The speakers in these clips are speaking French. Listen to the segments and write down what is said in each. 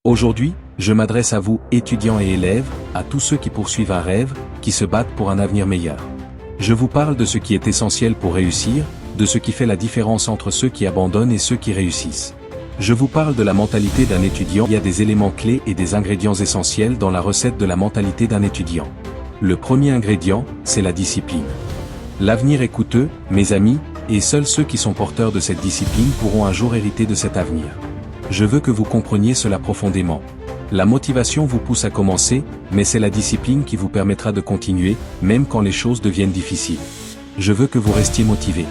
Aujourd'hui, je m'adresse à vous, étudiants et élèves, à tous ceux qui poursuivent un rêve, qui se battent pour un avenir meilleur. Je vous parle de ce qui est essentiel pour réussir, de ce qui fait la différence entre ceux qui abandonnent et ceux qui réussissent. Je vous parle de la mentalité d'un étudiant. Il y a des éléments clés et des ingrédients essentiels dans la recette de la mentalité d'un étudiant. Le premier ingrédient, c'est la discipline. L'avenir est coûteux, mes amis, et seuls ceux qui sont porteurs de cette discipline pourront un jour hériter de cet avenir. Je veux que vous compreniez cela profondément. La motivation vous pousse à commencer, mais c'est la discipline qui vous permettra de continuer, même quand les choses deviennent difficiles. Je veux que vous restiez motivé.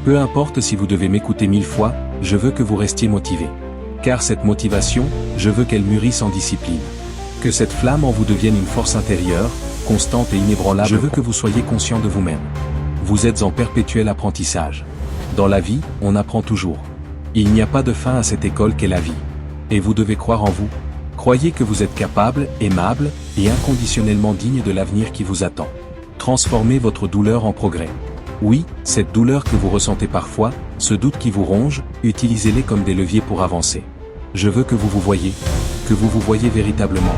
Peu importe si vous devez m'écouter 1000 fois, je veux que vous restiez motivé. Car cette motivation, je veux qu'elle mûrisse en discipline. Que cette flamme en vous devienne une force intérieure, constante et inébranlable. Je veux que vous soyez conscient de vous-même. Vous êtes en perpétuel apprentissage. Dans la vie, on apprend toujours. Il n'y a pas de fin à cette école qu'est la vie. Et vous devez croire en vous. Croyez que vous êtes capable, aimable, et inconditionnellement digne de l'avenir qui vous attend. Transformez votre douleur en progrès. Oui, cette douleur que vous ressentez parfois, ce doute qui vous ronge, utilisez-les comme des leviers pour avancer. Je veux que vous vous voyez véritablement.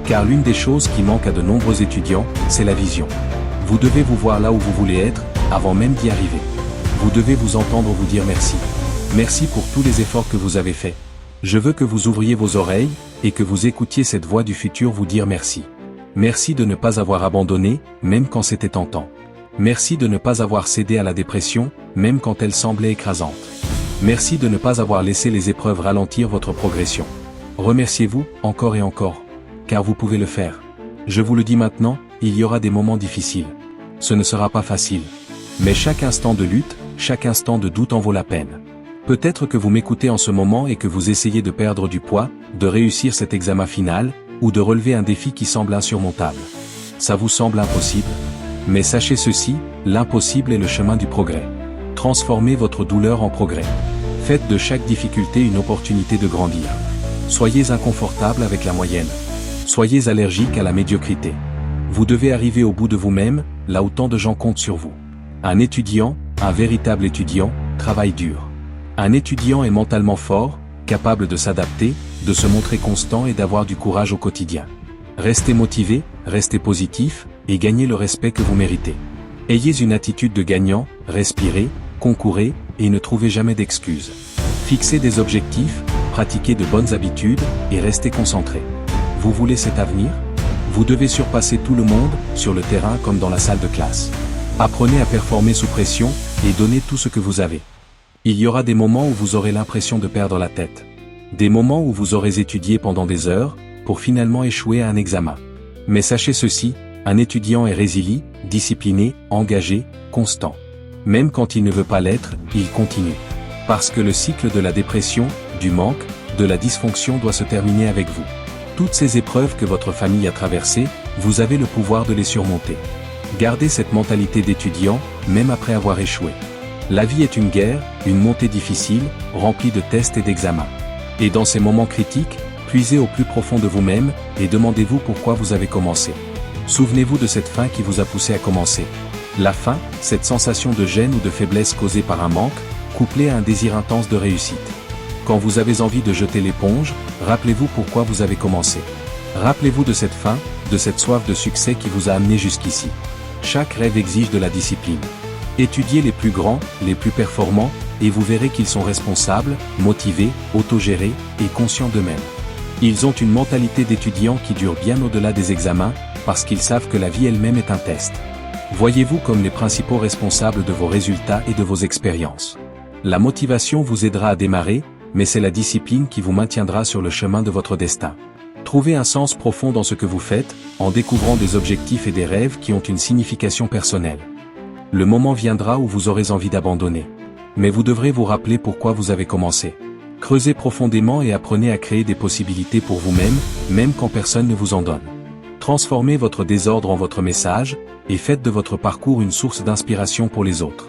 Car l'une des choses qui manque à de nombreux étudiants, c'est la vision. Vous devez vous voir là où vous voulez être, avant même d'y arriver. Vous devez vous entendre vous dire merci. Merci pour tous les efforts que vous avez faits. Je veux que vous ouvriez vos oreilles, et que vous écoutiez cette voix du futur vous dire merci. Merci de ne pas avoir abandonné, même quand c'était tentant. Merci de ne pas avoir cédé à la dépression, même quand elle semblait écrasante. Merci de ne pas avoir laissé les épreuves ralentir votre progression. Remerciez-vous, encore et encore. Car vous pouvez le faire. Je vous le dis maintenant, il y aura des moments difficiles. Ce ne sera pas facile. Mais chaque instant de lutte, chaque instant de doute en vaut la peine. Peut-être que vous m'écoutez en ce moment et que vous essayez de perdre du poids, de réussir cet examen final, ou de relever un défi qui semble insurmontable. Ça vous semble impossible? Mais sachez ceci, l'impossible est le chemin du progrès. Transformez votre douleur en progrès. Faites de chaque difficulté une opportunité de grandir. Soyez inconfortable avec la moyenne. Soyez allergique à la médiocrité. Vous devez arriver au bout de vous-même, là où tant de gens comptent sur vous. Un étudiant, un véritable étudiant, travaille dur. Un étudiant est mentalement fort, capable de s'adapter, de se montrer constant et d'avoir du courage au quotidien. Restez motivé, restez positif, et gagnez le respect que vous méritez. Ayez une attitude de gagnant, respirez, concourez, et ne trouvez jamais d'excuses. Fixez des objectifs, pratiquez de bonnes habitudes, et restez concentré. Vous voulez cet avenir? Vous devez surpasser tout le monde, sur le terrain comme dans la salle de classe. Apprenez à performer sous pression, et donnez tout ce que vous avez. Il y aura des moments où vous aurez l'impression de perdre la tête. Des moments où vous aurez étudié pendant des heures, pour finalement échouer à un examen. Mais sachez ceci, un étudiant est résilient, discipliné, engagé, constant. Même quand il ne veut pas l'être, il continue. Parce que le cycle de la dépression, du manque, de la dysfonction doit se terminer avec vous. Toutes ces épreuves que votre famille a traversées, vous avez le pouvoir de les surmonter. Gardez cette mentalité d'étudiant, même après avoir échoué. La vie est une guerre, une montée difficile, remplie de tests et d'examens. Et dans ces moments critiques, puisez au plus profond de vous-même, et demandez-vous pourquoi vous avez commencé. Souvenez-vous de cette faim qui vous a poussé à commencer. La faim, cette sensation de gêne ou de faiblesse causée par un manque, couplée à un désir intense de réussite. Quand vous avez envie de jeter l'éponge, rappelez-vous pourquoi vous avez commencé. Rappelez-vous de cette faim, de cette soif de succès qui vous a amené jusqu'ici. Chaque rêve exige de la discipline. Étudiez les plus grands, les plus performants, et vous verrez qu'ils sont responsables, motivés, autogérés, et conscients d'eux-mêmes. Ils ont une mentalité d'étudiants qui dure bien au-delà des examens, parce qu'ils savent que la vie elle-même est un test. Voyez-vous comme les principaux responsables de vos résultats et de vos expériences. La motivation vous aidera à démarrer, mais c'est la discipline qui vous maintiendra sur le chemin de votre destin. Trouvez un sens profond dans ce que vous faites, en découvrant des objectifs et des rêves qui ont une signification personnelle. Le moment viendra où vous aurez envie d'abandonner. Mais vous devrez vous rappeler pourquoi vous avez commencé. Creusez profondément et apprenez à créer des possibilités pour vous-même, même quand personne ne vous en donne. Transformez votre désordre en votre message, et faites de votre parcours une source d'inspiration pour les autres.